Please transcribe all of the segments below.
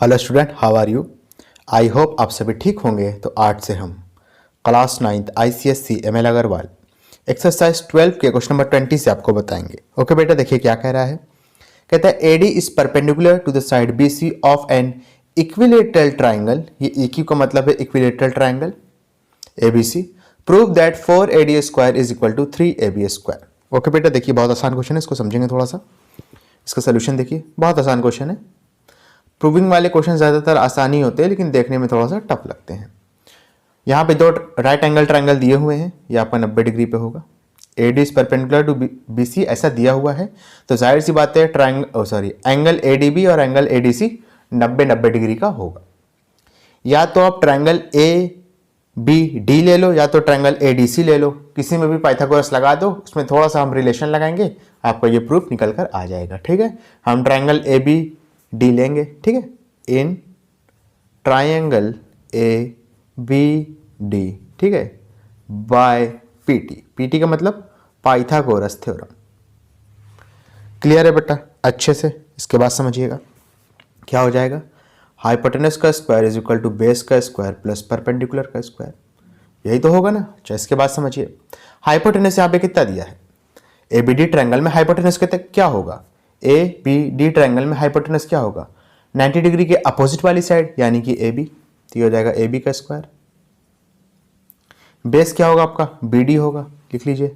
Hello student, how are you. I hope आप सभी ठीक होंगे। तो आज से हम class 9th ICSE ML Agarwal exercise 12 के क्वेश्चन नंबर 20 से आपको बताएंगे। ओके बेटा, देखिए क्या कह रहा है। कहता है AD is perpendicular to the side BC of an equilateral triangle. ये EQ का मतलब है equilateral triangle ABC। Prove that 4AD square is equal to 3AB square. Okay बेटा, देखिए बहुत आसान क्वेश्चन है, इसको समझेंगे थोड़ा सा। इसका सोल्यूशन देखिए, बहुत आसान क्वेश्चन है। प्रूविंग वाले क्वेश्चन ज़्यादातर आसानी होते हैं लेकिन देखने में थोड़ा सा टफ लगते हैं। यहाँ पे दो राइट एंगल ट्राइंगल दिए हुए हैं, ये आपका 90 डिग्री पे होगा। AD is perpendicular to BC ऐसा दिया हुआ है, तो जाहिर सी बात है एंगल ADB और एंगल ADC 90 डिग्री का होगा। या तो आप ट्राइंगल ABD ले लो या तो ट्राइंगल ADC ले लो, किसी में भी पाइथागोरस लगा दो, उसमें थोड़ा सा हम रिलेशन लगाएंगे, आपको ये प्रूफ निकल कर आ जाएगा। ठीक है, हम ट्राइंगल ABD लेंगे। ठीक है, इन ट्राइंगल ABD, ठीक है, बाय PT का मतलब पाइथागोरस थ्योरम। क्लियर है बेटा अच्छे से। इसके बाद समझिएगा क्या हो जाएगा। हाइपोटेनस का square is equal to base का स्क्वायर प्लस परपेंडिकुलर का स्क्वायर, यही तो होगा ना। अच्छा, इसके बाद समझिए। हाइपोटेनस यहाँ पे कितना दिया है। ABD ट्रायंगल में हाइपोटेनस क्या होगा। ABD ट्रायंगल में हाइपोटेनस क्या होगा, 90 डिग्री के अपोजिट वाली साइड यानी कि AB, तो ये हो जाएगा AB का स्क्वायर। बेस क्या होगा आपका, BD होगा, लिख लीजिए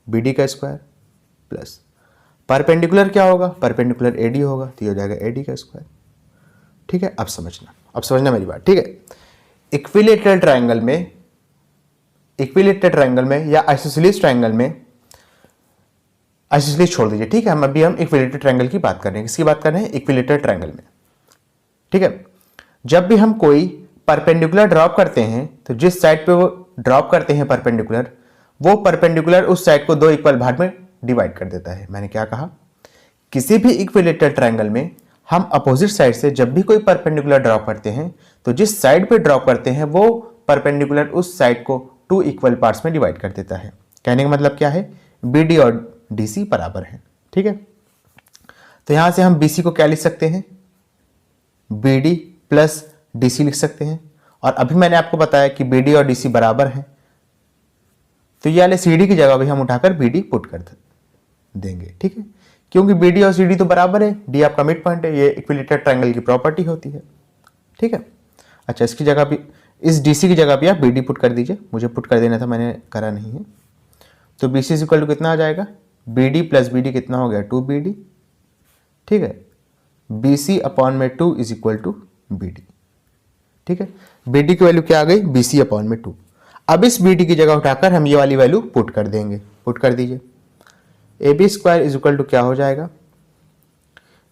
BD का स्क्वायर प्लस परपेंडिकुलर क्या होगा, परपेंडिकुलर AD होगा, तो ये हो जाएगा AD का स्क्वायर। ठीक है, अब समझना मेरी बात। ठीक है, इक्विलेटरल ट्रायंगल में या आइसोसेलेस ट्रायंगल में, आइसोसेलेस छोड़ दीजिए। ठीक है, हम इक्विलेटरल ट्रायंगल की बात कर रहे हैं। किसकी बात कर रहे हैं, इक्विलेटरल ट्रायंगल में। ठीक है, जब भी हम कोई परपेंडिकुलर ड्रॉप करते हैं तो जिस साइड पे वो ड्रॉप करते हैं परपेंडिकुलर, वो परपेंडिकुलर उस साइड को दो इक्वल भाग में डिवाइड कर देता है। मैंने क्या कहा, किसी भी इक्विलेटरल ट्रायंगल में हम अपोजिट साइड से जब भी कोई परपेंडिकुलर ड्रॉप करते हैं तो जिस साइड पे ड्रॉप करते हैं वो परपेंडिकुलर उस साइड को 2 इक्वल पार्ट्स में डिवाइड कर देता है। कहने का मतलब क्या है, BD और DC बराबर है। ठीक है, तो यहां से हम BC को क्या लिख सकते हैं, BD प्लस DC लिख सकते हैं। और अभी मैंने आपको बताया कि BD और DC बराबर हैं, तो ये वाले CD की जगह भी हम उठाकर BD पुट कर देंगे। ठीक है, क्योंकि BD और CD तो बराबर है, D आपका मिड पॉइंट है, ये इक्विलेटरल ट्रायंगल की प्रॉपर्टी होती है। ठीक है, अच्छा, इसकी जगह भी, इस DC की जगह भी आप BD पुट कर दीजिए। मुझे पुट कर देना था, मैंने करा नहीं है। तो BC इक्वल टू कितना आ जाएगा, BD प्लस BD कितना हो गया, 2BD। ठीक है, BC अपॉन में 2 इज इक्वल टू BD। ठीक है, BD की वैल्यू क्या आ गई, BC अपॉन में 2। अब इस BD की जगह उठाकर हम ये वाली वैल्यू पुट कर देंगे। पुट कर दीजिए, AB square is equal to क्या हो जाएगा,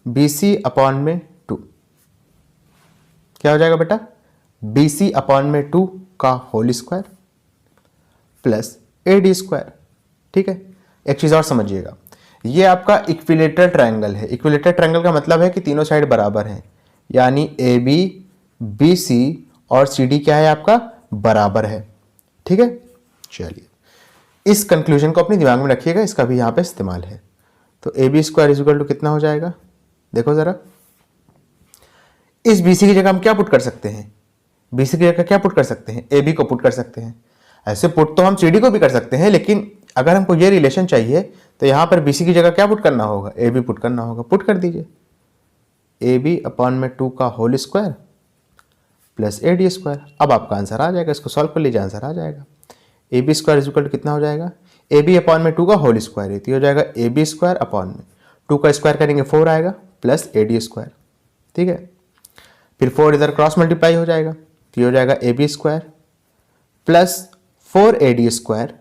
BC अपॉन में 2। क्या हो जाएगा बेटा, BC अपॉन में 2 का whole square plus AD square. ठीक है, एक चीज और समझिएगा, ये आपका इक्विलेटरल ट्रायंगल है। इक्विलेटरल ट्रायंगल का मतलब है कि तीनों साइड बराबर हैं, यानी AB, BC और CD क्या है आपका, बराबर है। ठीक है, चलिए इस कंक्लूजन को अपने दिमाग में रखिएगा, इसका भी यहां पे इस्तेमाल है। तो AB square is equal to कितना हो जाएगा, देखो जरा। इस BC की जगह हम क्या पुट कर सकते हैं, BC की जगह क्या पुट कर सकते हैं, AB को पुट कर सकते हैं। ऐसे पुट तो हम CD को भी कर सकते हैं, लेकिन अगर हमको ये रिलेशन चाहिए तो यहां पर BC की जगह क्या पुट करना होगा, AB पुट करना होगा। पुट कर दीजिए, AB अपॉन में 2 का whole square plus AD square. अब आपका आंसर आ जाएगा, इसको सॉल्व कर लीजिए, आंसर आ जाएगा। AB square is equal to कितना हो जाएगा, AB अपॉन में 2 का होल स्क्वायर है, तो हो जाएगा AB स्क्वायर अपॉन में 2 का स्क्वायर करेंगे 4 आएगा प्लस AD स्क्वायर। ठीक है, फिर 4 इधर क्रॉस मल्टीप्लाई हो जाएगा, तो हो जाएगा AB square plus 4AD square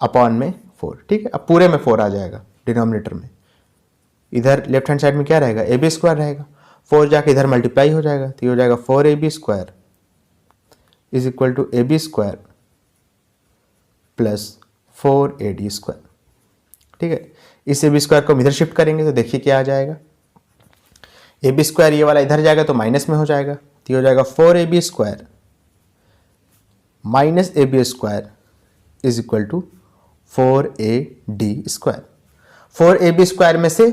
upon में 4। ठीक है, अब पूरे में 4 आ जाएगा डिनोमिनेटर में, इधर लेफ्ट हैंड साइड में क्या रहेगा, AB स्क्वायर रहेगा। 4 जाके इधर मल्टीप्लाई हो जाएगा, तो हो जाएगा 4AB square is equal to AB square plus 4AD square. ठीक है, इस AB स्क्वायर को हम इधर शिफ्ट करेंगे तो देखिए क्या आ जाएगा, AB स्क्वायर ये वाला इधर जाएगा तो माइनस में हो जाएगा, तो हो जाएगा 4AB square minus AB square is equal to 4AD square. 4AB square में से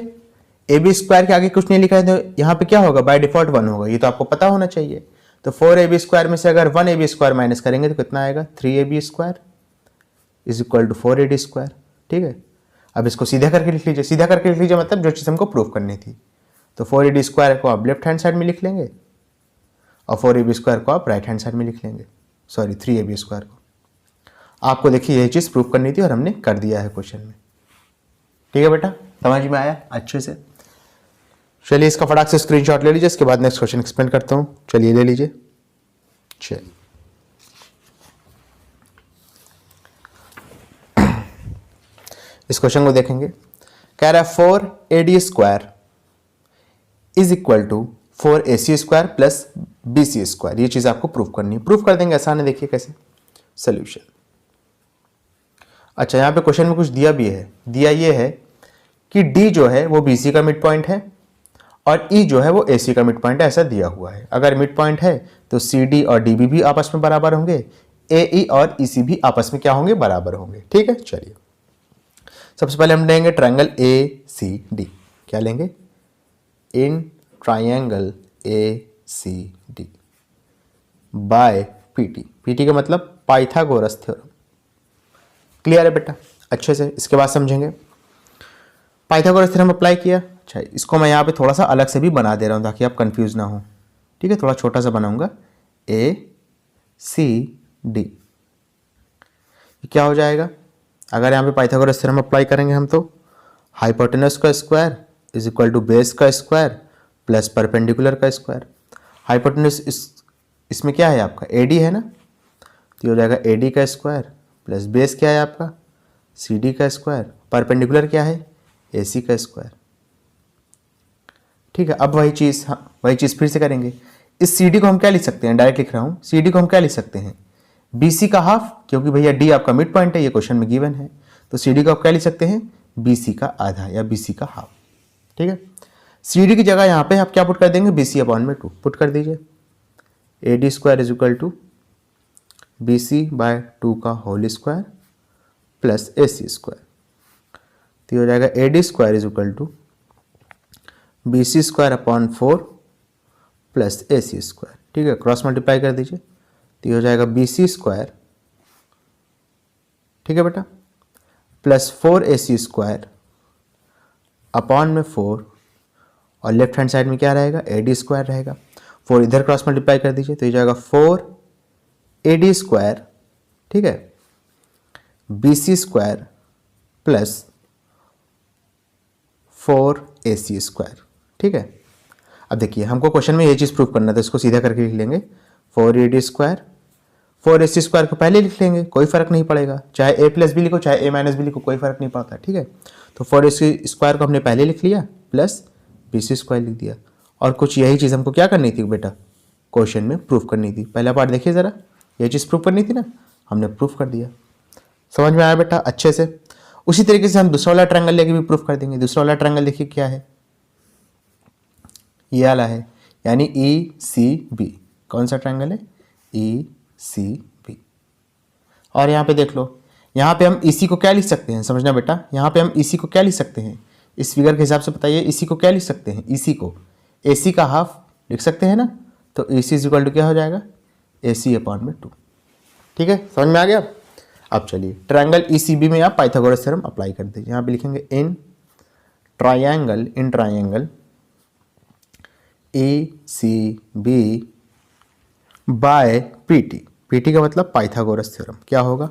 ए बी स्क्वायर के आगे कुछ नहीं लिखा है तो यहाँ पे क्या होगा, बाय डिफॉल्ट 1 होगा, ये तो आपको पता होना चाहिए। तो 4ab स्क्वायर में से अगर 1ab स्क्वायर माइनस करेंगे तो कितना आएगा, 3ab square is equal to 4ad square. ठीक है, अब इसको सीधा करके लिख लीजिए, सीधा करके लिख लीजिए मतलब जो चीज़ हमको प्रूव करनी थी। तो 4ad स्क्वायर को आप लेफ्ट हैंड साइड में लिख लेंगे और 4ab स्क्वायर को आप राइट हैंड साइड में लिख लेंगे, सॉरी 3ab स्क्वायर को। आपको देखिए यही चीज़ प्रूव करनी थी और हमने कर दिया है क्वेश्चन में। ठीक है बेटा, समझ में आया अच्छे से। चलिए इसका फटाक से स्क्रीनशॉट ले लीजिए, इसके बाद नेक्स्ट क्वेश्चन एक्सप्लेन करता हूँ। चलिए ले लीजिए। चलिए इस क्वेश्चन को देखेंगे। कह रहा है 4ad square is equal to 4ac square plus bc square. ये चीज़ आपको प्रूव करनी है, प्रूव कर देंगे, आसान है। देखिए कैसे सोल्यूशन। अच्छा, यहाँ पे क्वेश्चन में कुछ दिया भी है, दिया ये है कि d जो है वो bc का मिड पॉइंट है और e जो है वो ac का मिड पॉइंट है, ऐसा दिया हुआ है। अगर मिड पॉइंट है तो cd और db भी आपस में बराबर होंगे, ae और ec भी आपस में क्या होंगे, बराबर होंगे। ठीक है, चलिए सबसे पहले हम लेंगे ट्रायंगल ACD। क्या लेंगे, in triangle ACD by PT। PT का मतलब पाइथागोरस थ्योरम। क्लियर है बेटा अच्छे से। इसके बाद समझेंगे पाइथागोरस थ्योरम अप्लाई किया। अच्छा, इसको मैं यहाँ पे थोड़ा सा अलग से भी बना दे रहा हूँ ताकि आप कंफ्यूज ना हो। ठीक है, थोड़ा छोटा सा बनाऊंगा, ACD। क्या हो जाएगा, अगर यहाँ पे पाइथागोरस थ्योरम अप्लाई करेंगे हम तो हाइपोटेनस का square is equal to base का स्क्वायर प्लस परपेंडिकुलर का स्क्वायर। हाइपोटेनस इसमें क्या है आपका, AD है ना, तो हो जाएगा AD का स्क्वायर प्लस बेस क्या है आपका, CD का स्क्वायर, परपेंडिकुलर क्या है, AC का स्क्वायर। ठीक है, अब वही चीज़ फिर से करेंगे। इस CD को हम क्या लिख सकते हैं, डायरेक्ट लिख रहा हूँ, CD को हम क्या लिख सकते हैं, BC का हाफ, क्योंकि भैया D आपका मिड पॉइंट है, ये क्वेश्चन में गिवन है। तो CD को आप क्या लिख सकते हैं, BC का आधा या BC का हाफ। ठीक है, CD की जगह यहाँ पे आप क्या पुट कर देंगे, BC/2 पुट कर दीजिए। AD square is equal to BC/2 का whole square plus AC square. तो हो जाएगा AD square is equal to BC/4 plus AC square. ठीक है, क्रॉस मल्टीप्लाई कर दीजिए, तो हो जाएगा BC स्क्वायर, ठीक है बेटा, प्लस 4AC स्क्वायर अपॉन में 4, और लेफ्ट हैंड साइड में क्या रहेगा, AD स्क्वायर रहेगा। 4 इधर क्रॉस मल्टीप्लाई कर दीजिए, तो ये जाएगा 4AD स्क्वायर, ठीक है, BC square plus 4AC square. ठीक है, अब देखिए हमको क्वेश्चन में ये चीज़ प्रूव करना था, इसको सीधा करके लिख लेंगे 4AD स्क्वायर, 4AC स्क्वायर को पहले लिख लेंगे, कोई फर्क नहीं पड़ेगा, चाहे A प्लस बी लिखो चाहे A माइनस बी लिखो, कोई फर्क नहीं पड़ता। ठीक है, तो 4AC स्क्वायर को हमने पहले लिख लिया प्लस BC स्क्वायर लिख दिया, और कुछ यही चीज़ हमको क्या करनी थी बेटा, क्वेश्चन में प्रूफ करनी थी। पहला पार्ट देखिए ज़रा, ये चीज़ प्रूफ करनी थी ना, हमने प्रूफ कर दिया। समझ में आया बेटा अच्छे से। उसी तरीके से हम दूसरा वाला ट्रायंगल लेके भी प्रूफ कर देंगे। दूसरा वाला ट्रायंगल देखिए क्या है, ये वाला है, यानी ECB। कौन सा ट्रायंगल है, ECB। और यहाँ पे देख लो, यहाँ पे हम EC को क्या लिख सकते हैं, समझना बेटा, यहाँ पे हम EC को क्या लिख सकते हैं, इस फिगर के हिसाब से बताइए EC को क्या लिख सकते हैं, EC को AC का हाफ लिख सकते हैं ना, तो EC इज इक्वल टू क्या हो जाएगा, AC/2। ठीक है, समझ में आ गया। अब चलिए ट्रायंगल ECB में आप पाइथागोरस थ्योरम अप्लाई कर दीजिए। यहाँ पे लिखेंगे in triangle ECB by PT का मतलब पाइथागोरस थ्योरम। क्या होगा,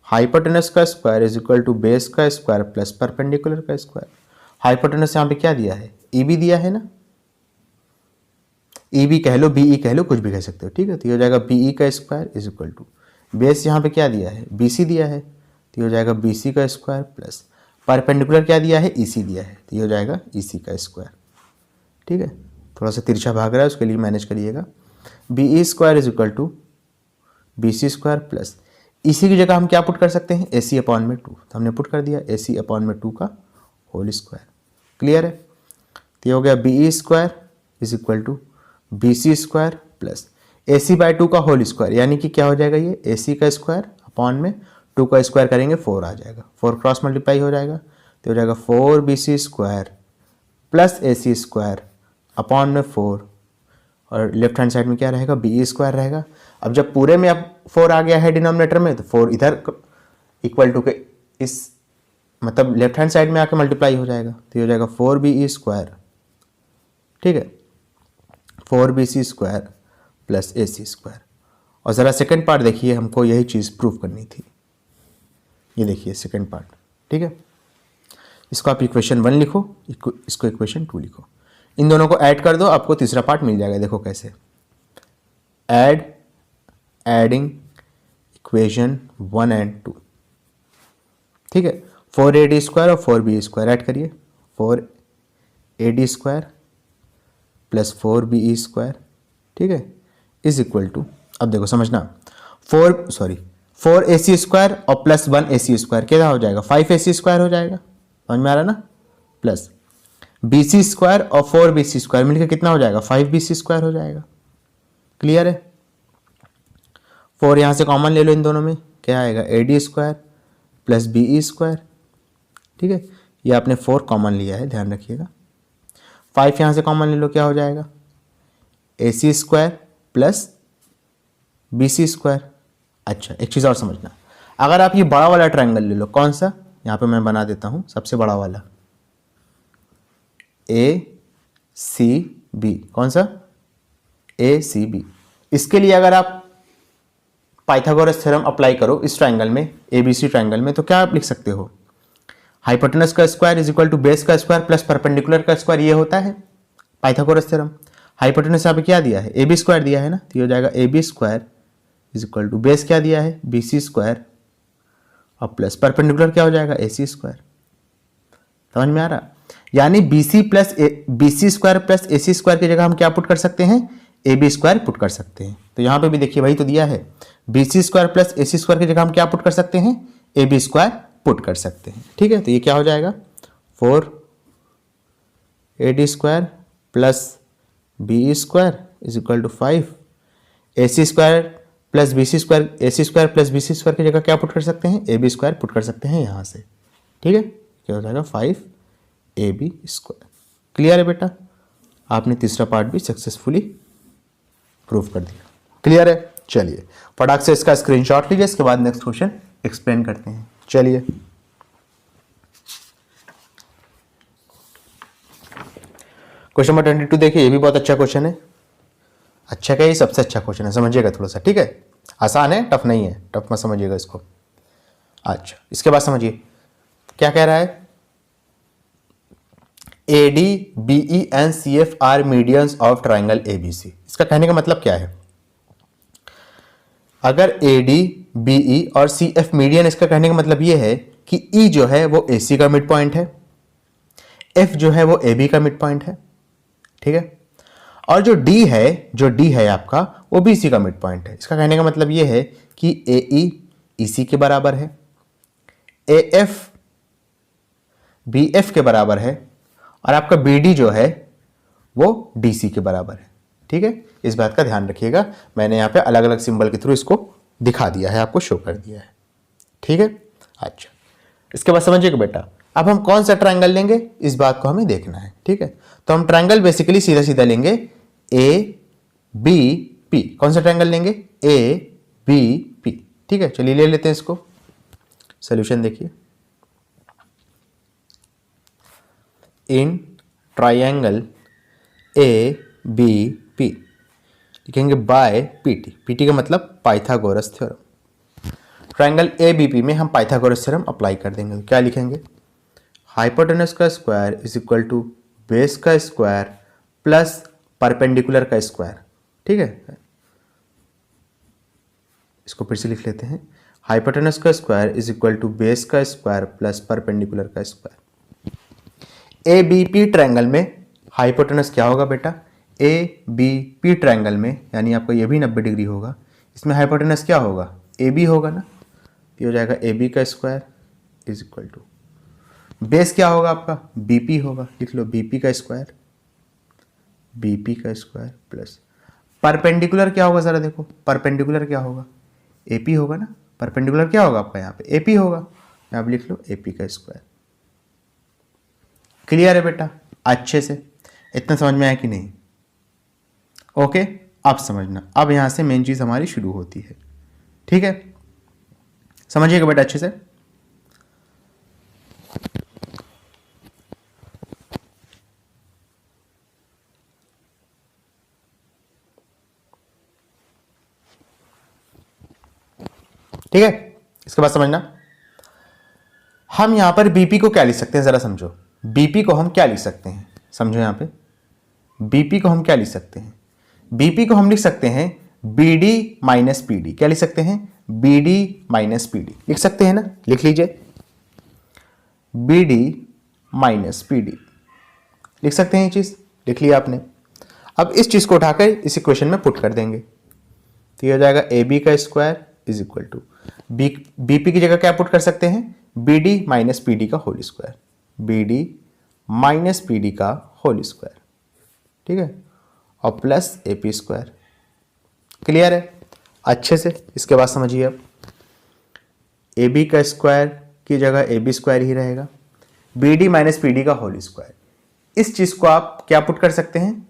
हाइपोटेनस का square is equal to base का स्क्वायर प्लस परपेंडिकुलर का स्क्वायर। हाइपोटेनस यहाँ पे क्या दिया है, EB दिया है ना, EB कह लो, BE कह लो, कुछ भी कह सकते हो। ठीक है, तो ये हो जाएगा BE का square is equal to base यहाँ पे क्या दिया है, BC दिया है, तो ये हो जाएगा BC का स्क्वायर प्लस परपेंडिकुलर क्या दिया है, EC दिया है, तो ये हो जाएगा EC का स्क्वायर। ठीक है, थोड़ा सा तिरछा भाग रहा है, उसके लिए मैनेज करिएगा। BE square is equal to BC square plus EC की जगह हम क्या पुट कर सकते हैं, AC/2, तो हमने पुट कर दिया AC/2 का होल स्क्वायर। क्लियर है, तो ये हो गया BE square is equal to BC square plus AC/2 का होल स्क्वायर, यानी कि क्या हो जाएगा, ये AC का स्क्वायर अपॉन में 2 का स्क्वायर करेंगे 4 आ जाएगा, 4 क्रॉस मल्टीप्लाई हो जाएगा, तो हो जाएगा 4BC square plus A C square upon में 4, और लेफ्ट हैंड साइड में क्या रहेगा, बी ई स्क्वायर रहेगा। अब जब पूरे में अब 4 आ गया है डिनोमिनेटर में, तो 4 इधर इक्वल टू के इस मतलब लेफ्ट हैंड साइड में आके मल्टीप्लाई हो जाएगा, तो ये हो जाएगा 4b स्क्वायर, ठीक है, 4bc square plus ac square. और ज़रा सेकेंड पार्ट देखिए, हमको यही चीज़ प्रूव करनी थी। ये देखिए सेकेंड पार्ट, ठीक है, इसको आप इक्वेशन 1 लिखो, इसको इक्वेशन 2 लिखो, इन दोनों को ऐड कर दो, आपको तीसरा पार्ट मिल जाएगा। देखो कैसे, एडिंग इक्वेशन 1 एंड 2, ठीक है, 4ad स्क्वायर और 4b स्क्वायर ऐड करिए, 4ad square plus 4b square, ठीक है, इज इक्वल टू, अब देखो समझना, 4ac स्क्वायर और प्लस 1ac स्क्वायर क्या हो जाएगा, 5ac स्क्वायर हो जाएगा, समझ में आ रहा ना, प्लस bc स्क्वायर और 4bc स्क्वायर मिलकर कितना हो जाएगा, 5bc स्क्वायर हो जाएगा। क्लियर है, 4 यहाँ से कॉमन ले लो, इन दोनों में क्या आएगा, ad square plus B square, ठीक है, ये आपने 4 कॉमन लिया है, ध्यान रखिएगा। 5 यहाँ से कॉमन ले लो, क्या हो जाएगा, ac square plus bc square. अच्छा, एक चीज़ और समझना, अगर आप ये बड़ा वाला ट्रायंगल ले लो, कौन सा, यहाँ पे मैं बना देता हूँ सबसे बड़ा वाला, ACB, कौन सा, ACB। इसके लिए अगर आप पाइथागोरस थ्योरम अप्लाई करो इस ट्रायंगल में, ABC ट्रायंगल में, तो क्या आप लिख सकते हो, हाइपोटेनस का square is equal to base का स्क्वायर प्लस परपेंडिकुलर का स्क्वायर, ये होता है पाइथागोरस थ्योरम। हाइपोटेनस यहाँ पे क्या दिया है, AB स्क्वायर दिया है ना, तो ये हो जाएगा AB square is equal to base क्या दिया है, BC स्क्वायर और प्लस परपेंडिकुलर क्या हो जाएगा, AC स्क्वायर। समझ में आ रहा, यानी BC square plus AC square की जगह हम क्या पुट कर सकते हैं, AB स्क्वायर पुट कर सकते हैं। तो यहाँ पे भी देखिए वही तो दिया है, BC square plus AC square की जगह हम क्या पुट कर सकते हैं, AB स्क्वायर पुट कर सकते हैं, ठीक है। तो ये क्या हो जाएगा, 4AD square plus BE square is equal to 5, AC square plus BC square, AC square plus BC square की जगह क्या पुट कर सकते हैं, AB स्क्वायर पुट कर सकते हैं यहाँ से, ठीक है। क्या हो जाएगा, 5AB स्क्वायर। क्लियर है बेटा, आपने तीसरा पार्ट भी सक्सेसफुली प्रूव कर दिया। क्लियर है, चलिए फटाक से इसका स्क्रीनशॉट लीजिए, इसके बाद नेक्स्ट क्वेश्चन एक्सप्लेन करते हैं। चलिए क्वेश्चन नंबर 22 देखिए, ये भी बहुत अच्छा क्वेश्चन है। अच्छा क्या, ये सबसे अच्छा क्वेश्चन है, समझिएगा थोड़ा सा, ठीक है, आसान है, टफ नहीं है, टफ मत समझिएगा इसको। अच्छा, इसके बाद समझिए क्या कह रहा है, AD BE and CF are medians of triangle ABC। इसका कहने का मतलब क्या है, अगर AD BE और CF मीडियन, इसका कहने का मतलब ये है कि E जो है वो AC का मिड पॉइंट है, F जो है वो AB का मिड पॉइंट है, ठीक है, और जो D है आपका, वो BC का मिड पॉइंट है। इसका कहने का मतलब ये है कि AE EC के बराबर है, AF BF के बराबर है, और आपका BD जो है वो DC के बराबर है, ठीक है। इस बात का ध्यान रखिएगा, मैंने यहाँ पे अलग अलग सिंबल के थ्रू इसको दिखा दिया है, आपको शो कर दिया है, ठीक है। अच्छा, इसके बाद समझिएगा बेटा, अब हम कौन सा ट्रायंगल लेंगे, इस बात को हमें देखना है, ठीक है। तो हम ट्रायंगल बेसिकली सीधा सीधा लेंगे ABP। कौन सा ट्रायंगल लेंगे, ABP, ठीक है। चलिए ले लेते हैं इसको, सोल्यूशन देखिए, इन ट्रायंगल ABP लिखेंगे बाय PT। PT का मतलब पाइथागोरस थ्योरम। ट्रायंगल ABP में हम पाइथागोरस थ्योरम अप्लाई कर देंगे, तो क्या लिखेंगे, हाइपोटेनस का square is equal to base का स्क्वायर प्लस परपेंडिकुलर का स्क्वायर, ठीक है। इसको फिर से लिख लेते हैं, हाइपोटेनस का square is equal to base का स्क्वायर प्लस परपेंडिकुलर का स्क्वायर। ABP ट्रायंगल में हाइपोटेनस क्या होगा बेटा, ABP ट्रायंगल में, यानी आपका ये भी 90 डिग्री होगा, इसमें हाइपोटेनस क्या होगा, AB होगा ना, ये हो जाएगा AB का square is equal to base क्या होगा आपका, BP होगा, लिख लो BP का स्क्वायर, BP का स्क्वायर प्लस परपेंडिकुलर क्या होगा, जरा देखो परपेंडिकुलर क्या होगा, AP होगा ना, परपेंडिकुलर क्या होगा आपका यहाँ पे, AP होगा, यहाँ पे लिख लो AP का स्क्वायर। क्लियर है बेटा, अच्छे से इतना समझ में आया कि नहीं? ओके, अब समझना, अब यहां से मेन चीज हमारी शुरू होती है। ठीक है, समझिएगा बेटा अच्छे से। ठीक है, इसके बाद समझना, हम यहां पर बीपी को क्या लिख सकते हैं, जरा समझो। बीपी को हम क्या लिख सकते हैं, समझो यहां पे बीपी को हम क्या लिख सकते हैं। बीपी को हम लिख सकते हैं बीडी माइनस पीडी। क्या लिख सकते हैं? बीडी माइनस पीडी लिख सकते हैं ना, लिख लीजिए, बीडी माइनस पीडी लिख सकते हैं। ये चीज लिख लिया आपने। अब इस चीज को उठाकर इस इक्वेशन में पुट कर देंगे, तो ये हो जाएगा ए बी का square is equal to BP की जगह क्या पुट कर सकते हैं, बीडी माइनस पीडी का whole square, BD minus PD का होल स्क्वायर। ठीक है, और प्लस एपी स्क्वायर। क्लियर है अच्छे से? इसके बाद समझिए, अब ए बी का स्क्वायर की जगह ए बी स्क्वायर ही रहेगा, B D minus P D का होल स्क्वायर। इस चीज को आप क्या पुट कर सकते हैं,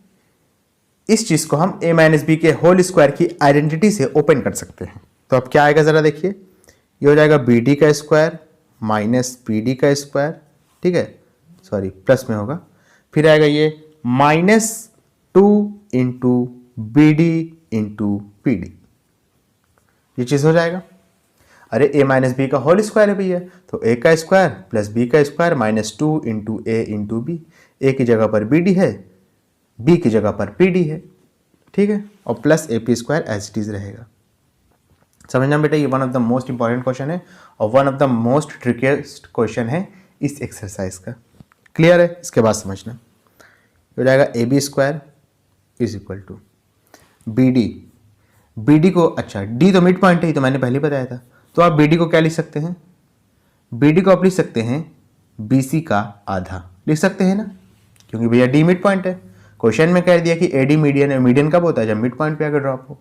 इस चीज को हम ए माइनस बी के होल स्क्वायर की आइडेंटिटी से ओपन कर सकते हैं। तो अब क्या आएगा जरा देखिए, ये हो जाएगा बी डी का स्क्वायर माइनस पी डी का स्क्वायर। ठीक है, सॉरी प्लस में होगा, फिर आएगा ये minus 2 into B D into P D, ये चीज हो जाएगा। अरे ए माइनस बी का होल स्क्वायर है भैया, तो ए का स्क्वायर प्लस बी का square minus 2 into A into B. A की जगह पर बी डी है, बी की जगह पर पी डी है। ठीक है, और plus A P square as it is रहेगा। समझना बेटा, ये one of the most important question है और one of the most trickiest question है इस एक्सरसाइज का। क्लियर है? इसके बाद समझना, हो जाएगा A B square is equal to B D. B D को, अच्छा डी तो मिड पॉइंट है, तो मैंने पहले बताया था, तो आप बी डी को क्या लिख सकते हैं, बी डी को आप लिख सकते हैं बी सी का आधा लिख सकते हैं ना, क्योंकि भैया डी मिड पॉइंट है। क्वेश्चन में कह दिया कि ए डी मीडियन है, मीडियन कब होता है, जब मिड पॉइंट पे आकर ड्रॉप हो।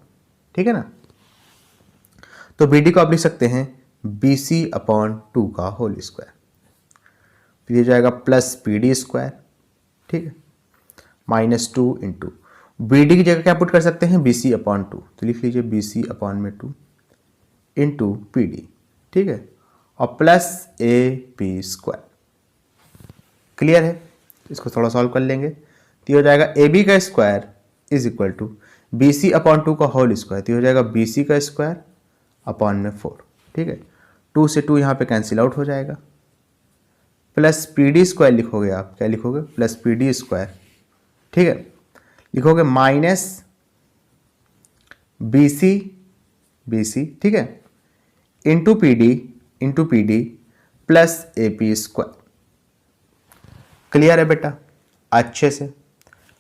ठीक है ना, तो बी डी को आप लिख सकते हैं बी सी अपॉन 2 का होल स्क्वायर, फिर ये जाएगा प्लस पी डी स्क्वायर। ठीक है, माइनस 2 इंटू बी डी की जगह क्या पुट कर सकते हैं, बी सी अपॉन 2, तो लिख लीजिए बी सी अपॉन में 2 इंटू पी डी। ठीक है, और plus A P square. Clear है? इसको थोड़ा सॉल्व कर लेंगे, तो हो जाएगा ए बी का square is equal to B C upon 2 का होल स्क्वायर, तो हो जाएगा बी सी का स्क्वायर अपॉन में 4। ठीक है, 2 से 2 यहाँ पे कैंसिल आउट हो जाएगा, प्लस पी डी स्क्वायर लिखोगे आप, क्या लिखोगे, प्लस पी डी स्क्वायर। ठीक है, लिखोगे माइनस बी सी, ठीक है, into P D plus A P square. Clear है बेटा अच्छे से?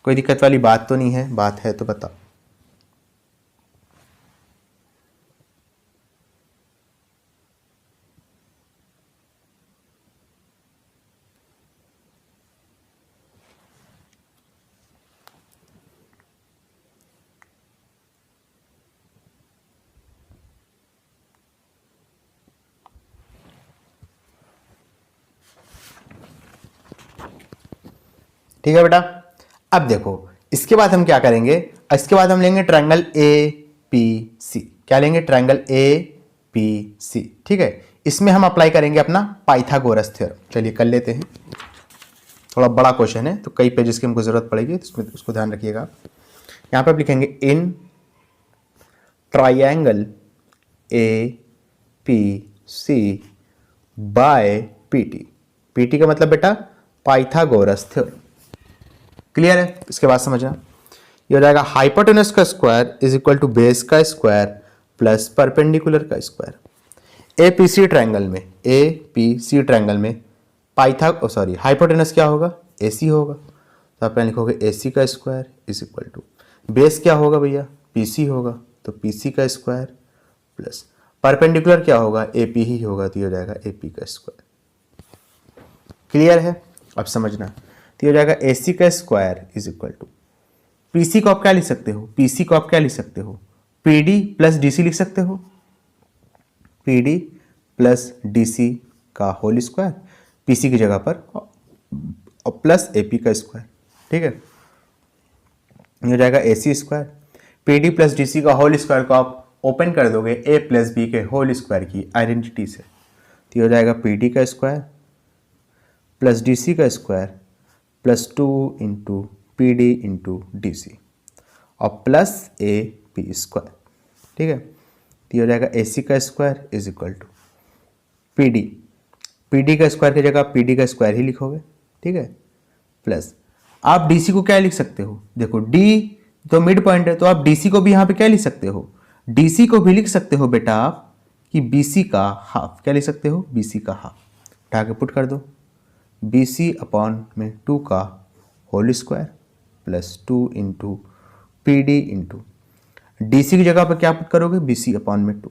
कोई दिक्कत वाली बात तो नहीं है? बात है तो बताओ। ठीक है बेटा, अब देखो इसके बाद हम क्या करेंगे, इसके बाद हम लेंगे ट्रायंगल ए पी सी। क्या लेंगे, ट्रायंगल ए पी सी। ठीक है, इसमें हम अप्लाई करेंगे अपना पाइथागोरस थ्योरम। चलिए कर लेते हैं, थोड़ा बड़ा क्वेश्चन है तो कई पेजेस की हमको जरूरत पड़ेगी, तो उसमें उसको ध्यान रखिएगा। यहां पर आप लिखेंगे in triangle A P C by PT. PT का मतलब बेटा पाइथागोरस थ्योरम। क्लियर है? इसके बाद समझना, ये हो जाएगा हाइपोटेनस का square is equal to base का स्क्वायर प्लस परपेंडिकुलर का स्क्वायर। एपीसी ट्रायंगल में, एपीसी ट्रायंगल में हाइपोटेनस क्या होगा, एसी होगा, तो आप लिखोगे एसी का square is equal to base क्या होगा भैया, पीसी होगा, तो पीसी का स्क्वायर प्लस परपेंडिकुलर क्या होगा, एपी ही होगा, तो ये हो जाएगा एपी का स्क्वायर। क्लियर है? अब समझना, तो हो जाएगा AC का square is equal to PC को आप क्या लिख सकते हो, PC को आप क्या लिख सकते हो, PD प्लस DC लिख सकते हो, PD प्लस DC का होल स्क्वायर, PC की जगह पर, और प्लस AP का स्क्वायर। ठीक है, ये हो जाएगा A C square, P D plus D C का होल स्क्वायर को आप ओपन कर दोगे ए प्लस बी के होल स्क्वायर की आइडेंटिटी से, तो ये हो जाएगा पी डी का स्क्वायर प्लस डी सी का square plus 2 into P D into D C और प्लस ए पी स्क्वायर। ठीक है, तो ये हो जाएगा ए सी का square is equal to P D का स्क्वायर की जगह पी डी का स्क्वायर ही लिखोगे। ठीक है, प्लस आप डी सी को क्या लिख सकते हो, देखो डी तो मिड पॉइंट है, तो आप डी सी को भी यहाँ पे क्या लिख सकते हो, डी सी को भी लिख सकते हो बेटा आप कि बी सी का हाफ, क्या लिख सकते हो, बी सी का हाफ, उठा के पुट कर दो, बी सी अपॉन में 2 का whole square plus 2 into P D into D C की जगह पर क्या पुट करोगे, बी सी अपॉन में 2।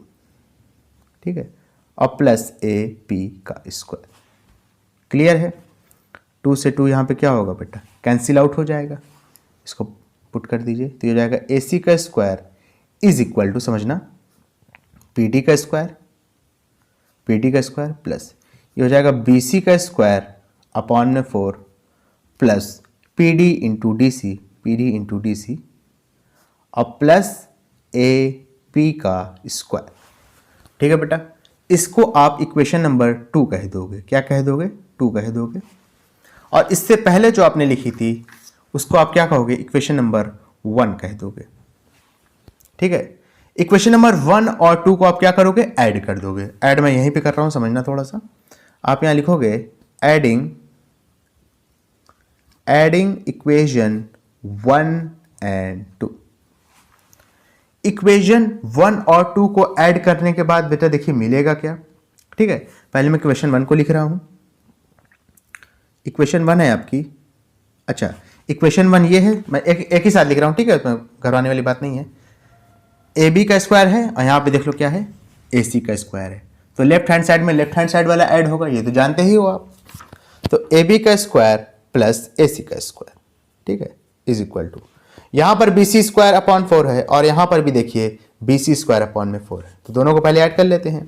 ठीक है, और प्लस ए पी का स्क्वायर। क्लियर है, 2 से 2 यहाँ पे क्या होगा बेटा, कैंसिल आउट हो जाएगा, इसको पुट कर दीजिए, तो ये हो जाएगा ए सी का स्क्वायर इज इक्वल टू, समझना, पी डी का स्क्वायर प्लस ये हो जाएगा बी सी का स्क्वायर अपॉन में 4 plus P D into D C और प्लस ए पी का स्क्वायर। ठीक है बेटा, इसको आप इक्वेशन नंबर 2 कह दोगे, क्या कह दोगे, 2 कह दोगे, और इससे पहले जो आपने लिखी थी उसको आप क्या कहोगे, इक्वेशन नंबर 1 कह दोगे। ठीक है, इक्वेशन नंबर 1 और 2 को आप क्या करोगे, ऐड कर दोगे। ऐड मैं यहीं पे कर रहा हूं, समझना थोड़ा सा, आप यहां लिखोगे एडिंग इक्वेशन 1 एंड 2। इक्वेशन 1 और 2 को ऐड करने के बाद बेटा देखिए मिलेगा क्या। ठीक है, पहले मैं इक्वेशन 1 को लिख रहा हूं, इक्वेशन 1 है आपकी, अच्छा इक्वेशन 1 ये है, मैं एक ही साथ लिख रहा हूं। ठीक है, घरवाने वाली बात नहीं है, ए बी का स्क्वायर है और यहाँ पे देख लो क्या है, ए सी का स्क्वायर है, तो लेफ्ट हैंड साइड में लेफ्ट हैंड साइड वाला ऐड होगा, ये तो जानते ही हो आप, तो ए बी का स्क्वायर प्लस ए सी का स्क्वायर, ठीक है, इज इक्वल टू, यहाँ पर बी सी स्क्वायर अपॉन 4 है और यहाँ पर भी देखिए बी सी स्क्वायर अपॉन में 4 है, तो दोनों को पहले ऐड कर लेते हैं,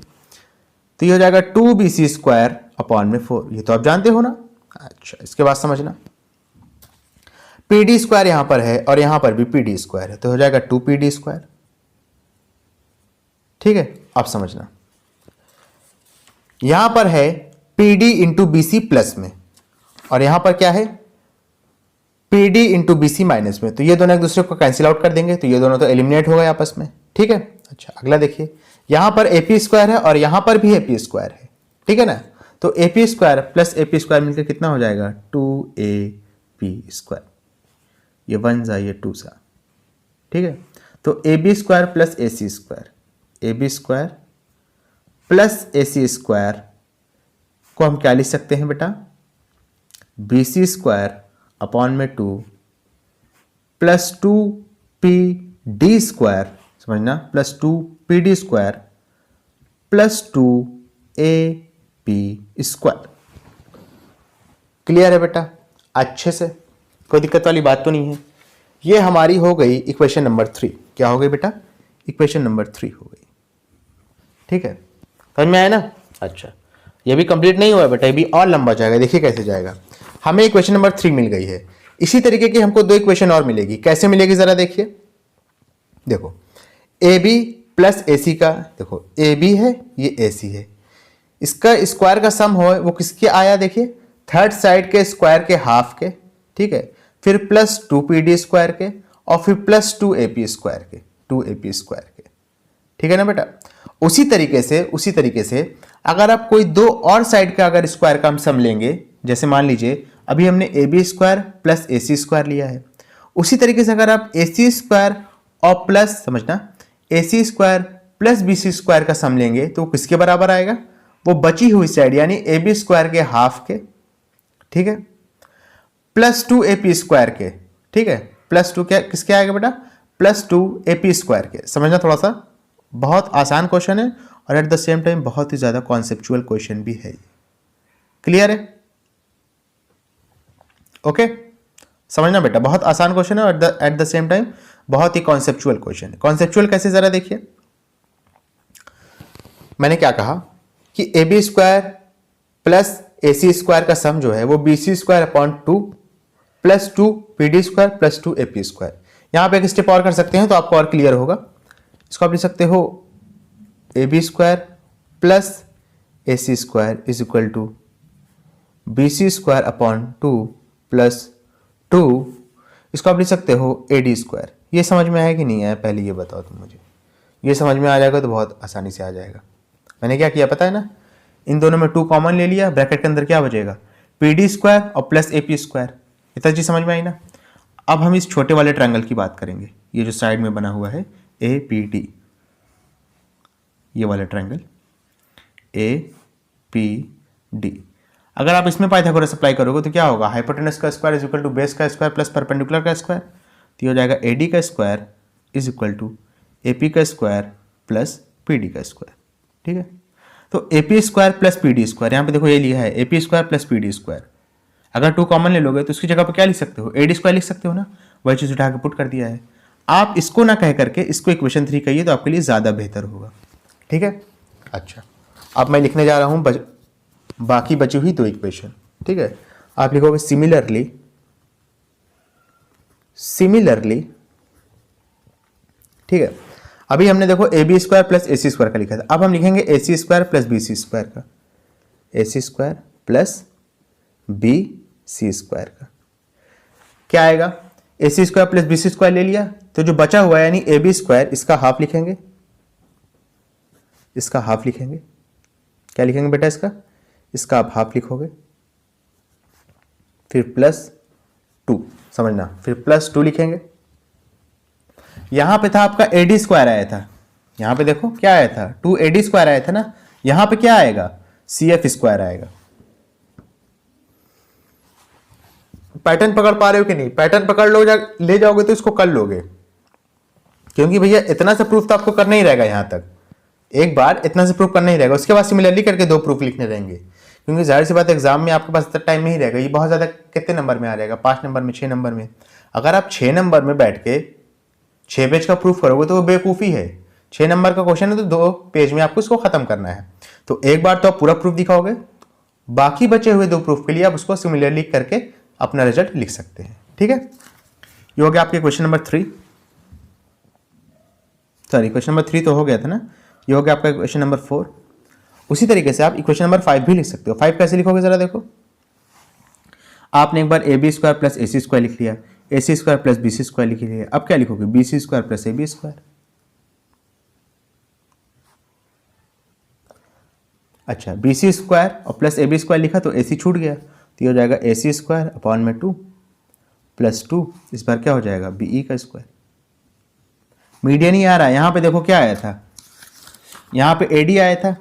तो ये हो जाएगा 2 बी सी स्क्वायर अपॉन में 4, ये तो आप जानते हो ना। अच्छा, इसके बाद समझना, पी डी स्क्वायर यहाँ पर है और यहाँ पर भी पी डी स्क्वायर है, तो हो जाएगा 2 पी डी स्क्वायर। ठीक है, आप समझना, यहां पर है P D into B C plus में और यहां पर क्या है, P D into B C minus में, तो ये दोनों एक दूसरे को कैंसिल आउट कर देंगे, तो ये दोनों तो एलिमिनेट हो गए आपस में। ठीक है, अच्छा अगला देखिए, यहां पर ए पी स्क्वायर है और यहां पर भी ए पी स्क्वायर है, ठीक है ना, तो ए P square plus A P square मिलकर कितना हो जाएगा, 2ab स्क्वायर, ये 1 जा ये 2 सा। ठीक है, तो A B square plus A C square, A B square plus A C square को हम क्या लिख सकते हैं बेटा, बी सी स्क्वायर अपॉन में 2 प्लस 2 पी डी स्क्वायर, समझना, plus 2 P D square plus 2 ए पी स्क्वायर। क्लियर है बेटा, अच्छे से, कोई दिक्कत वाली बात तो नहीं है। ये हमारी हो गई इक्वेशन नंबर 3। क्या हो गई बेटा, इक्वेशन नंबर 3 हो गई। ठीक है, समझ में आया ना। अच्छा, ये भी कंप्लीट नहीं हुआ बेटा, ये भी और लंबा जाएगा, देखिए कैसे जाएगा। हमें इक्वेशन नंबर 3 मिल गई है, इसी तरीके की हमको 2 इक्वेशन और मिलेगी। कैसे मिलेगी जरा देखिए, देखो A B plus A C का, देखो ए बी है ये ए सी है, इसका स्क्वायर का सम हो वो किसके आया, देखिए थर्ड साइड के स्क्वायर के हाफ के, ठीक है, फिर प्लस 2 पी डी स्क्वायर के और फिर प्लस 2 ए पी स्क्वायर के, 2 ए पी स्क्वायर के। ठीक है ना बेटा, उसी तरीके से अगर आप कोई 2 और साइड का अगर स्क्वायर का हम सम लेंगे, जैसे मान लीजिए अभी हमने A B square plus A C square लिया है, उसी तरीके से अगर आप ए सी स्क्वायर और प्लस, समझना, A C square plus B C square का सम लेंगे तो किसके बराबर आएगा, वो बची हुई साइड यानी ए बी स्क्वायर के हाफ के, ठीक है, प्लस 2 ए पी स्क्वायर के, ठीक है, प्लस 2 क्या किसके आएगा बेटा, प्लस 2 ए पी स्क्वायर के। समझना, थोड़ा सा बहुत आसान क्वेश्चन है और एट द सेम टाइम बहुत ही ज्यादा कॉन्सेप्चुअल क्वेश्चन भी है। क्लियर है, ओके, समझना बेटा, बहुत आसान क्वेश्चन है और एट द सेम टाइम बहुत ही कॉन्सेप्चुअल क्वेश्चन है। कॉन्सेप्चुअल कैसे जरा देखिए, मैंने क्या कहा कि A B square plus A C square का सम जो है वो B C square upon 2 plus 2 PD square plus 2 AP square. यहाँ पे एक स्टेप और कर सकते हैं तो आपको और क्लियर होगा। इसको आप लिख सकते हो AB square plus AC square is equal to BC square upon 2 plus 2, इसको आप लिख सकते हो AD स्क्वायर। ये समझ में आया कि नहीं आया, पहले ये बताओ तुम मुझे। ये समझ में आ जाएगा तो बहुत आसानी से आ जाएगा। मैंने क्या किया पता है ना, इन दोनों में 2 कॉमन ले लिया, ब्रैकेट के अंदर क्या बचेगा PD स्क्वायर और प्लस AP स्क्वायर। इतना चीज समझ में आई ना। अब हम इस छोटे वाले ट्रायंगल की बात करेंगे, ये जो साइड में बना हुआ है APD, ये वाला ट्रायंगल APD। अगर आप इसमें पाइथागोरस अप्लाई करोगे तो क्या होगा, हाइपोटेनस का square is equal to base का स्क्वायर प्लस परपेंडिकुलर का स्क्वायर, तो ये हो जाएगा AD का square is equal to AP का स्क्वायर प्लस PD का स्क्वायर। ठीक है, तो AP square plus PD square, यहाँ पे देखो ये लिया है AP square plus PD square. अगर 2 कॉमन ले लोगे तो उसकी जगह पर क्या लिख सकते हो, AD स्क्वायर लिख सकते हो ना, वही चीज उठा के पुट कर दिया है। आप इसको ना कह करके इसको इक्वेशन 3 कहिए तो आपके लिए ज्यादा बेहतर होगा। ठीक है, अच्छा अब मैं लिखने जा रहा हूं बाकी बची हुई 2 इक्वेशन। ठीक है, आप लिखोगे सिमिलरली ठीक है, अभी हमने देखो AB square plus AC square का लिखा था, अब हम लिखेंगे AC square plus BC square का, AC square plus BC square का। क्या आएगा, AC square plus BC square ले लिया तो जो बचा हुआ है यानी AB स्क्वायर, इसका हाफ लिखेंगे, इसका हाफ लिखेंगे। क्या लिखेंगे बेटा, इसका आप हाफ लिखोगे, फिर प्लस 2, समझना, फिर प्लस 2 लिखेंगे। यहां पे था आपका AD स्क्वायर आया था, यहां पे देखो क्या आया था 2AD स्क्वायर आया था ना, यहां पे क्या आएगा CF स्क्वायर आएगा। पैटर्न पकड़ पा रहे हो कि नहीं, पैटर्न पकड़ ले जाओगे तो इसको कर लोगे, क्योंकि भैया इतना सा प्रूफ तो आपको करना ही रहेगा। यहां तक एक बार इतना से प्रूफ करना ही रहेगा, उसके बाद सिमिलरली करके 2 प्रूफ लिखने रहेंगे, क्योंकि जाहिर सी बात एग्जाम में आपके पास इतना टाइम नहीं रहेगा। ये बहुत ज्यादा कितने नंबर में आ जाएगा, 5 नंबर में, 6 नंबर में। अगर आप 6 नंबर में बैठ के 6 पेज का प्रूफ करोगे तो वो बेवकूफ़ी है। 6 नंबर का क्वेश्चन है तो 2 पेज में आपको इसको खत्म करना है। तो एक बार तो आप पूरा प्रूफ दिखाओगे, बाकी बचे हुए 2 प्रूफ के लिए आप उसको सिमिलरली करके अपना रिजल्ट लिख सकते हैं। ठीक है, ये हो गया आपके question number 3, sorry question number 3 तो हो गया था ना, ये हो गया आपका क्वेश्चन नंबर 4। उसी तरीके से आप इक्वेशन नंबर 5 भी लिख सकते हो। 5 कैसे लिखोगे जरा देखो, आपने एक बार AB square plus AC square लिख लिया, AC square plus BC square लिख लिया, अब क्या लिखोगे BC square plus AB square. अच्छा, BC स्क्वायर और प्लस AB स्क्वायर लिखा तो AC छूट गया, तो ये हो जाएगा AC स्क्वायर अपॉन में 2 प्लस 2, इस बार क्या हो जाएगा BE का स्क्वायर। मीडियन ही आ रहा है, यहाँ पे देखो क्या आया था, यहाँ पे AD आया था,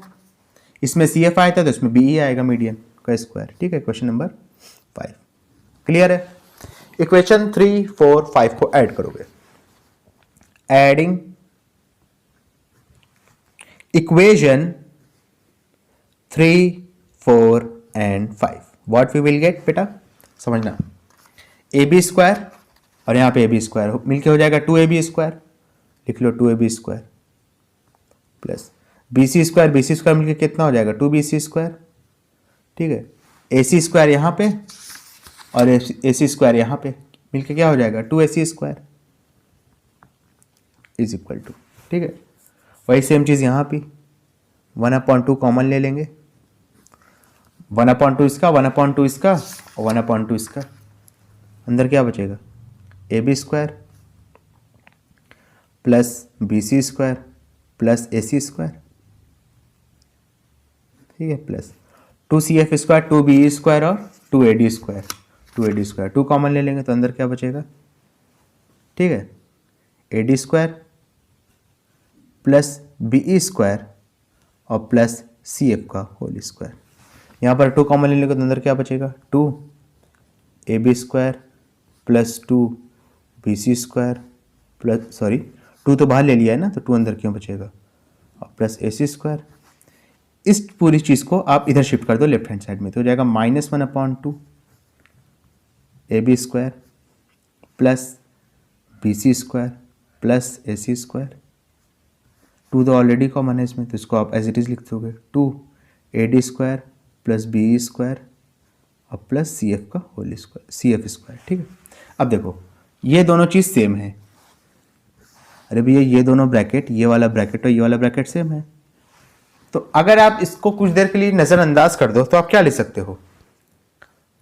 इसमें CF आया था तो इसमें BE आएगा मीडियन का स्क्वायर। ठीक है, क्वेश्चन नंबर 5 क्लियर है। इक्वेशन 3, 4, 5 को ऐड करोगे, adding equation 3, 4 and 5 what we will get बेटा, समझना AB स्क्वायर और यहाँ पे AB स्क्वायर मिलके हो जाएगा 2AB स्क्वायर, लिख लो 2AB square plus BC square, BC square मिलके कितना हो जाएगा 2BC स्क्वायर। ठीक है, AC स्क्वायर यहाँ पे और AC स्क्वायर यहाँ पे मिलके क्या हो जाएगा 2AC square is equal to. ठीक है, वही सेम चीज़ यहाँ पे 1/2 कॉमन ले लेंगे, 1/2 इसका, 1/2 इसका और 1/2 इसका, अंदर क्या बचेगा AB square plus BC square plus AC square. ठीक है, plus 2CF square, 2BE square और 2AD square, 2AD square 2 common ले लेंगे तो अंदर क्या बचेगा। ठीक है, AD square plus BE square और प्लस CF का होल स्क्वायर। यहाँ पर 2 कॉमन ले लेंगे तो अंदर क्या बचेगा 2AB square plus 2BC square plus, sorry 2 तो बाहर ले लिया है ना, तो 2 अंदर क्यों बचेगा, और प्लस AC स्क्वायर। इस पूरी चीज़ को आप इधर शिफ्ट कर दो लेफ्ट हैंड साइड में, तो हो जाएगा -1/2 AB square plus BC square plus AC square. 2 तो ऑलरेडी कॉमन है इसमें, तो इसको आप एज इट इज़ लिख दोगे 2AD square plus BE square और प्लस सी एफ का whole square, C F square. ठीक है, अब देखो ये दोनों चीज़ सेम है। अरे भैया ये दोनों ब्रैकेट, ये वाला ब्रैकेट और ये वाला ब्रैकेट सेम है, तो अगर आप इसको कुछ देर के लिए नज़रअंदाज कर दो तो आप क्या लिख सकते हो,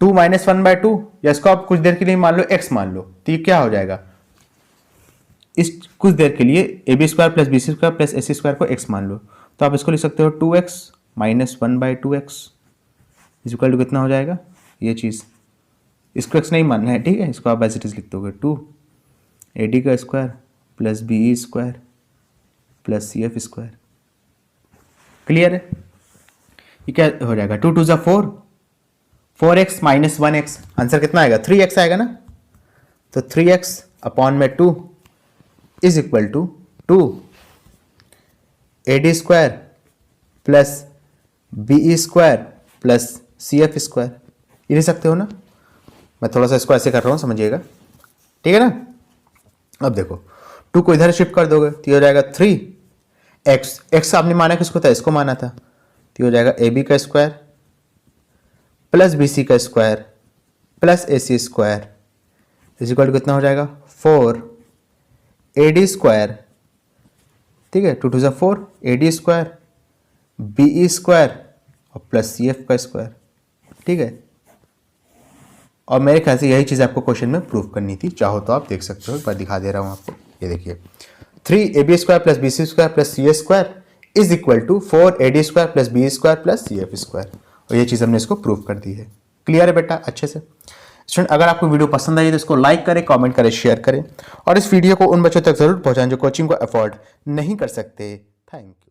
2 माइनस 1/2, या इसको आप कुछ देर के लिए मान लो x मान लो, तो ये क्या हो जाएगा, इस कुछ देर के लिए A B square plus B C square plus A C square को x मान लो, तो आप इसको लिख सकते हो 2x minus 1/2x is equal to कितना हो जाएगा, ये चीज़, इसको x नहीं मानना है, ठीक है, इसको आप एज इट इज लिख दोगे 2 ए डी का square plus B E square plus C F square. Clear है, ये क्या हो जाएगा, 2 2 4, 4x माइनस 1x, आंसर कितना आएगा, 3x आएगा ना, तो 3x अपॉन में 2 is equal to 2 A D square plus B E square plus C F square, ये लिख सकते हो ना। मैं थोड़ा सा इसको ऐसे कर रहा हूँ, समझिएगा, ठीक है ना। अब देखो 2 को इधर शिफ्ट कर दोगे तो ये हो जाएगा 3x, x आपने माना किसको था, इसको माना था, तो ये हो जाएगा ए बी का स्क्वायर प्लस बी सी का square plus A C square is equal to कितना हो जाएगा, 4 ए डी स्क्वायर, ठीक है, 2 2 4 A D square B E square और प्लस सी एफ का स्क्वायर। ठीक है, और मेरे ख्याल से यही चीज़ आपको क्वेश्चन में प्रूव करनी थी, चाहो तो आप देख सकते हो, एक बार दिखा दे रहा हूँ आपको, ये देखिए 3 A B square plus B C square plus C A square is equal to 4 A D square plus B square plus C F square, और ये चीज़ हमने इसको प्रूव कर दी है। क्लियर है बेटा, अच्छे से। स्टूडेंट अगर आपको वीडियो पसंद आई तो इसको लाइक करें, कमेंट करें, शेयर करें, और इस वीडियो को उन बच्चों तक जरूर पहुंचाएं जो कोचिंग को अफोर्ड नहीं कर सकते। Thank you.